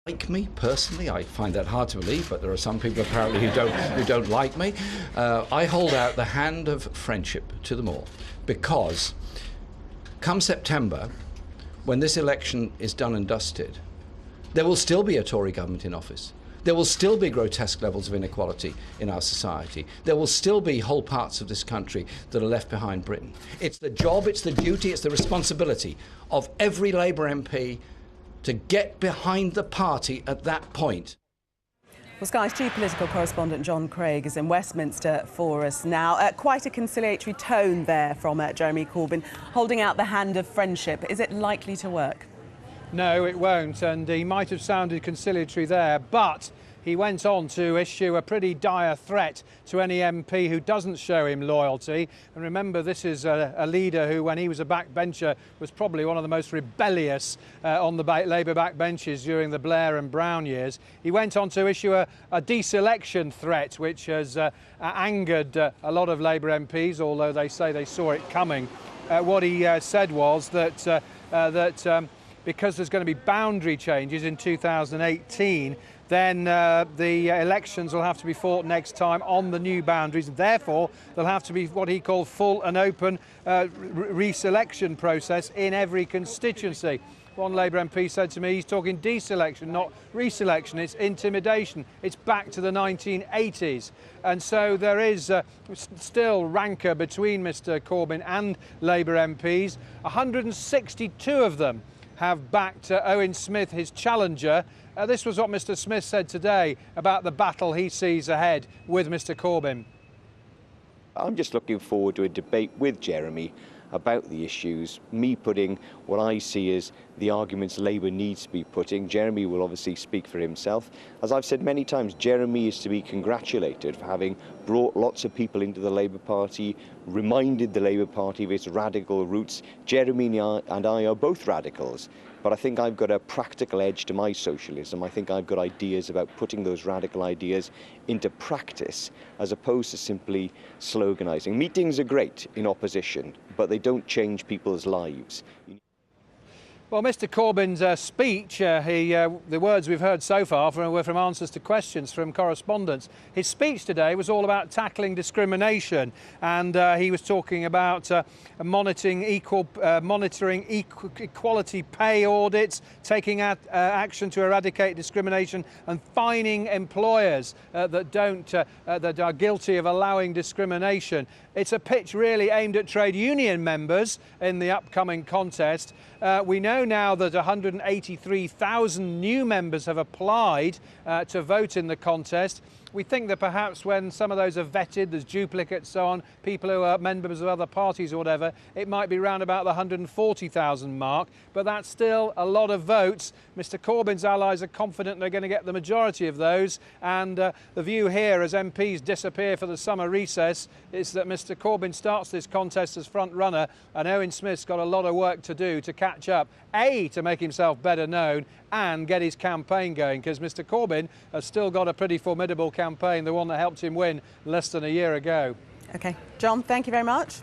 Like me personally, I find that hard to believe, but there are some people apparently who don't like me. I hold out the hand of friendship to them all, because come September, when this election is done and dusted, there will still be a Tory government in office. There will still be grotesque levels of inequality in our society. There will still be whole parts of this country that are left behind Britain. It's the job, it's the duty, it's the responsibility of every Labour MP to get behind the party at that point. Well, Sky's chief political correspondent John Craig is in Westminster for us now. Quite a conciliatory tone there from Jeremy Corbyn, holding out the hand of friendship. Is it likely to work? No, it won't, and he might have sounded conciliatory there, but he went on to issue a pretty dire threat to any MP who doesn't show him loyalty. And remember, this is a leader who, when he was a backbencher, was probably one of the most rebellious on the Labour backbenches during the Blair and Brown years. He went on to issue a deselection threat, which has angered a lot of Labour MPs, although they say they saw it coming. What he said was that because there's going to be boundary changes in 2018, then the elections will have to be fought next time on the new boundaries. Therefore, there'll have to be what he called full and open reselection process in every constituency. One Labour MP said to me, he's talking deselection, not reselection. It's intimidation. It's back to the 1980s. And so there is still rancour between Mr Corbyn and Labour MPs. 162 of them have backed Owen Smith, his challenger. This was what Mr Smith said today about the battle he sees ahead with Mr Corbyn. I'm just looking forward to a debate with Jeremy about the issues, me putting what I see as the arguments Labour needs to be putting. Jeremy will obviously speak for himself. As I've said many times, Jeremy is to be congratulated for having brought lots of people into the Labour Party, reminded the Labour Party of its radical roots. Jeremy and I are both radicals, but I think I've got a practical edge to my socialism. I think I've got ideas about putting those radical ideas into practice, as opposed to simply sloganising. Meetings are great in opposition, but they don't change people's lives. Well, Mr Corbyn's speech, the words we've heard so far were from answers to questions from correspondents. His speech today was all about tackling discrimination, and he was talking about monitoring equality pay audits, taking action to eradicate discrimination, and fining employers that are guilty of allowing discrimination. It's a pitch really aimed at trade union members in the upcoming contest. We know now that 183,000 new members have applied to vote in the contest. We think that perhaps when some of those are vetted, there's duplicates, so on, people who are members of other parties or whatever, it might be round about the 140,000 mark, but that's still a lot of votes. Mr Corbyn's allies are confident they're going to get the majority of those, and the view here as MPs disappear for the summer recess is that Mr Corbyn starts this contest as front runner, and Owen Smith's got a lot of work to do to catch up, A, to make himself better known and get his campaign going, because Mr Corbyn has still got a pretty formidable campaign, the one that helped him win less than a year ago. OK. John, thank you very much.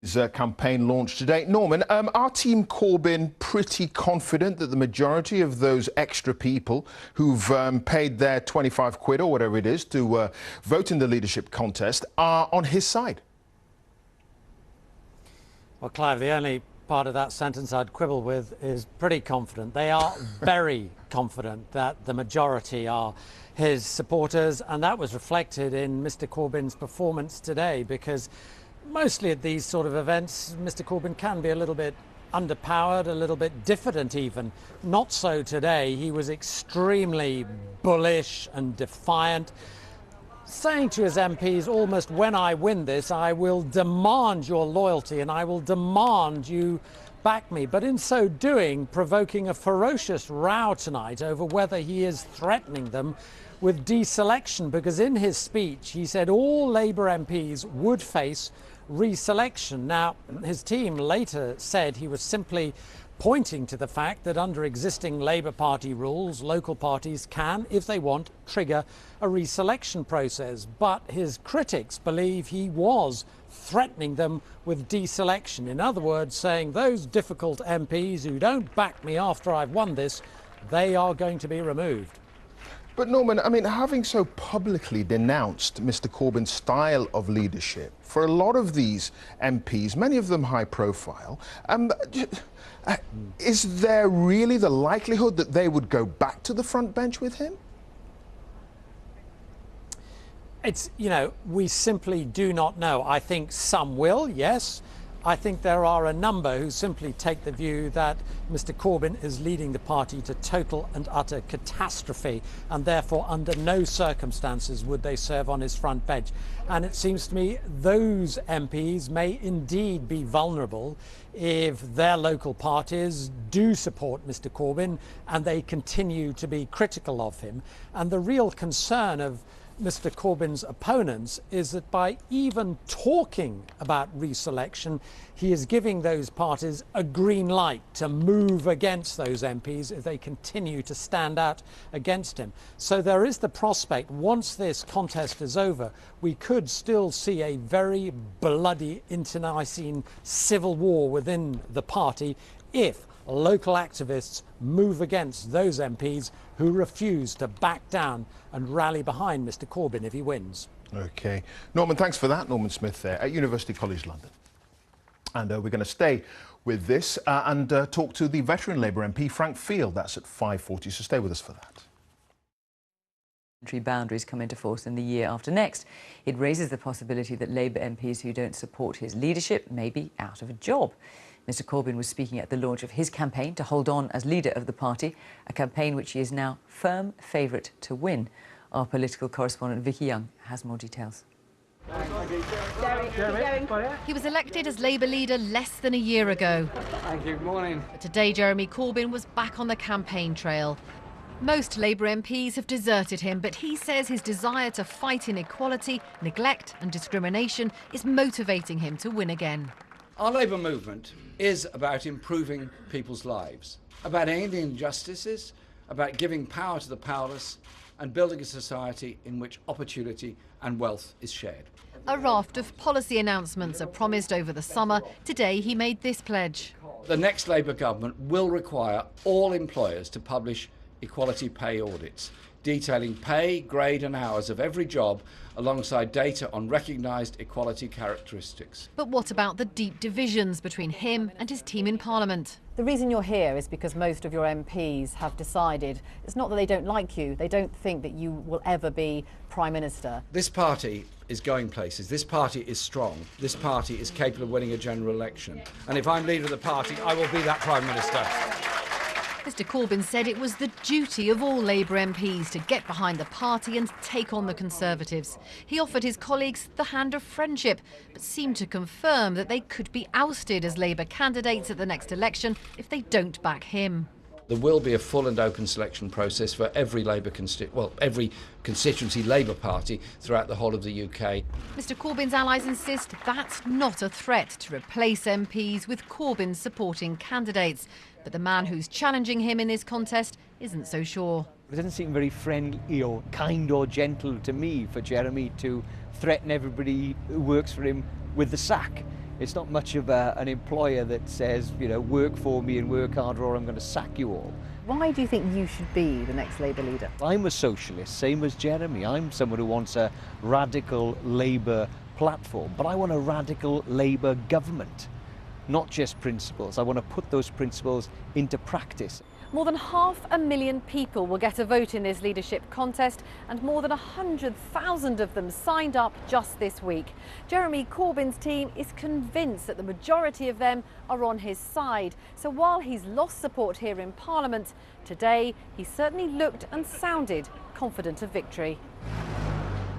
His campaign launched today. Norman, are Team Corbyn pretty confident that the majority of those extra people who've paid their 25 quid or whatever it is to vote in the leadership contest are on his side? Well, Clive, the only part of that sentence I'd quibble with is pretty confident. They are very confident that the majority are his supporters, and that was reflected in Mr Corbyn's performance today, because mostly at these sort of events, Mr Corbyn can be a little bit underpowered, a little bit diffident even. Not so today. He was extremely bullish and defiant, saying to his MPs almost, when I win this, I will demand your loyalty and I will demand you back me. But in so doing, provoking a ferocious row tonight over whether he is threatening them with deselection, because in his speech he said all Labour MPs would face reselection. Now, his team later said he was simply pointing to the fact that under existing Labour Party rules, local parties can, if they want, trigger a reselection process. But his critics believe he was threatening them with deselection. In other words, saying those difficult MPs who don't back me after I've won this, they are going to be removed. But Norman, I mean, having so publicly denounced Mr. Corbyn's style of leadership, for a lot of these MPs, many of them high profile, is there really the likelihood that they would go back to the front bench with him? It's, you know, we simply do not know. I think some will, yes. I think there are a number who simply take the view that Mr. Corbyn is leading the party to total and utter catastrophe, and therefore under no circumstances would they serve on his front bench. And it seems to me those MPs may indeed be vulnerable if their local parties do support Mr. Corbyn and they continue to be critical of him. And the real concern of Mr. Corbyn's opponents is that by even talking about reselection, he is giving those parties a green light to move against those MPs if they continue to stand out against him. So there is the prospect, once this contest is over, we could still see a very bloody internecine civil war within the party if local activists move against those MPs who refuse to back down and rally behind Mr. Corbyn if he wins. OK. Norman, thanks for that. Norman Smith there at University College London. And we're going to stay with this and talk to the veteran Labour MP, Frank Field. That's at 5:40, so stay with us for that. Boundaries come into force in the year after next. It raises the possibility that Labour MPs who don't support his leadership may be out of a job. Mr. Corbyn was speaking at the launch of his campaign to hold on as leader of the party, a campaign which he is now firm favourite to win. Our political correspondent Vicky Young has more details. He was elected as Labour leader less than a year ago. Thank you. Morning. But today Jeremy Corbyn was back on the campaign trail. Most Labour MPs have deserted him, but he says his desire to fight inequality, neglect and discrimination is motivating him to win again. Our Labour movement is about improving people's lives, about ending injustices, about giving power to the powerless and building a society in which opportunity and wealth is shared. A raft of policy announcements are promised over the summer. Today he made this pledge. The next Labour government will require all employers to publish equality pay audits, detailing pay, grade and hours of every job alongside data on recognised equality characteristics. But what about the deep divisions between him and his team in Parliament? The reason you're here is because most of your MPs have decided it's not that they don't like you, they don't think that you will ever be Prime Minister. This party is going places. This party is strong. This party is capable of winning a general election. And if I'm leader of the party, I will be that Prime Minister. Mr. Corbyn said it was the duty of all Labour MPs to get behind the party and take on the Conservatives. He offered his colleagues the hand of friendship, but seemed to confirm that they could be ousted as Labour candidates at the next election if they don't back him. There will be a full and open selection process for every every constituency Labour Party throughout the whole of the UK. Mr. Corbyn's allies insist that's not a threat to replace MPs with Corbyn supporting candidates. But the man who's challenging him in this contest isn't so sure. It doesn't seem very friendly or kind or gentle to me for Jeremy to threaten everybody who works for him with the sack. It's not much of an employer that says, you know, work for me and work harder or I'm going to sack you all. Why do you think you should be the next Labour leader? I'm a socialist, same as Jeremy. I'm someone who wants a radical Labour platform, but I want a radical Labour government. Not just principles. I want to put those principles into practice. More than 500,000 people will get a vote in this leadership contest, and more than 100,000 of them signed up just this week. Jeremy Corbyn's team is convinced that the majority of them are on his side. So while he's lost support here in Parliament, today he certainly looked and sounded confident of victory.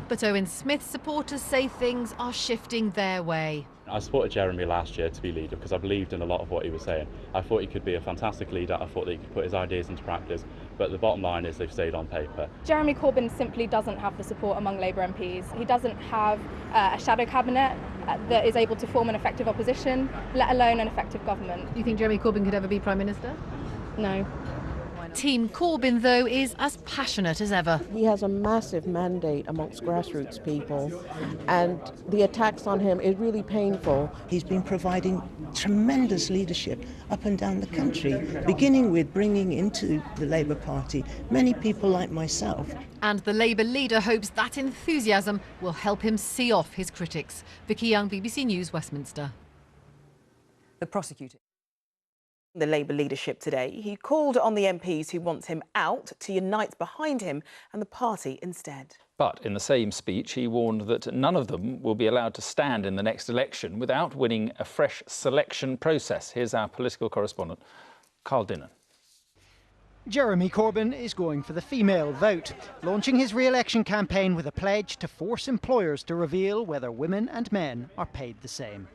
But Owen Smith's supporters say things are shifting their way. I supported Jeremy last year to be leader because I believed in a lot of what he was saying. I thought he could be a fantastic leader. I thought that he could put his ideas into practice. But the bottom line is they've stayed on paper. Jeremy Corbyn simply doesn't have the support among Labour MPs. He doesn't have a shadow cabinet that is able to form an effective opposition, let alone an effective government. Do you think Jeremy Corbyn could ever be Prime Minister? No. Team Corbyn, though, is as passionate as ever. He has a massive mandate amongst grassroots people, and the attacks on him is really painful. He's been providing tremendous leadership up and down the country, beginning with bringing into the Labour Party many people like myself. And the Labour leader hopes that enthusiasm will help him see off his critics. Vicky Young, BBC News, Westminster. The prosecutor. The Labour leadership today, he called on the MPs who want him out to unite behind him and the party instead. But in the same speech, he warned that none of them will be allowed to stand in the next election without winning a fresh selection process. Here's our political correspondent, Carl Dinnan. Jeremy Corbyn is going for the female vote, launching his re-election campaign with a pledge to force employers to reveal whether women and men are paid the same.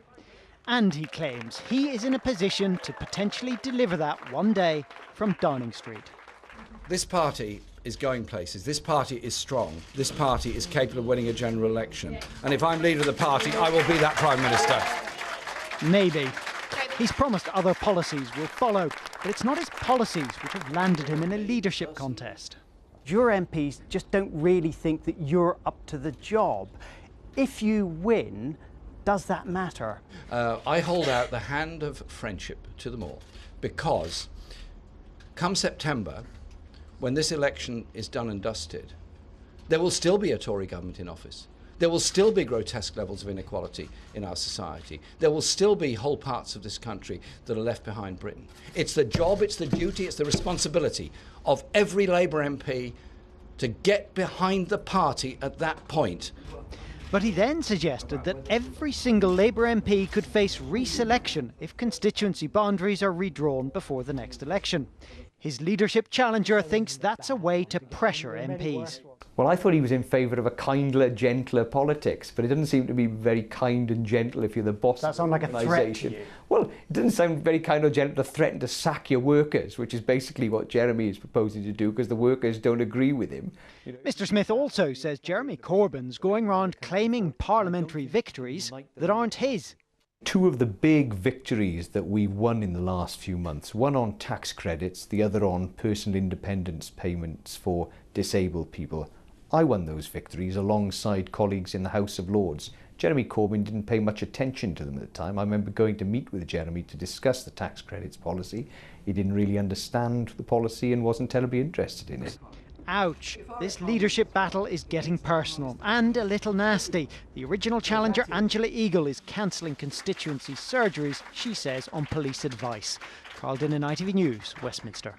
And he claims he is in a position to potentially deliver that one day from Downing Street. This party is going places. This party is strong. This party is capable of winning a general election. And if I'm leader of the party, I will be that Prime Minister. Maybe. He's promised other policies will follow, but it's not his policies which have landed him in a leadership contest. Your MPs just don't really think that you're up to the job. If you win, does that matter? I hold out the hand of friendship to them all, because come September, when this election is done and dusted, there will still be a Tory government in office. There will still be grotesque levels of inequality in our society. There will still be whole parts of this country that are left behind Britain. It's the job, it's the duty, it's the responsibility of every Labour MP to get behind the party at that point. But he then suggested that every single Labour MP could face reselection if constituency boundaries are redrawn before the next election. His leadership challenger thinks that's a way to pressure MPs. Well, I thought he was in favour of a kindler, gentler politics, but it doesn't seem to be very kind and gentle if you're the boss. That sounds like a threat to you. Well, it doesn't sound very kind or gentle to threaten to sack your workers, which is basically what Jeremy is proposing to do, because the workers don't agree with him. Mr Smith also says Jeremy Corbyn's going round claiming parliamentary victories that aren't his. Two of the big victories that we won in the last few months, one on tax credits, the other on personal independence payments for disabled people. I won those victories alongside colleagues in the House of Lords. Jeremy Corbyn didn't pay much attention to them at the time. I remember going to meet with Jeremy to discuss the tax credits policy. He didn't really understand the policy and wasn't terribly interested in it. Ouch. This leadership battle is getting personal and a little nasty. The original challenger, Angela Eagle, is cancelling constituency surgeries, she says, on police advice. Carl Dinnan, ITV News, Westminster.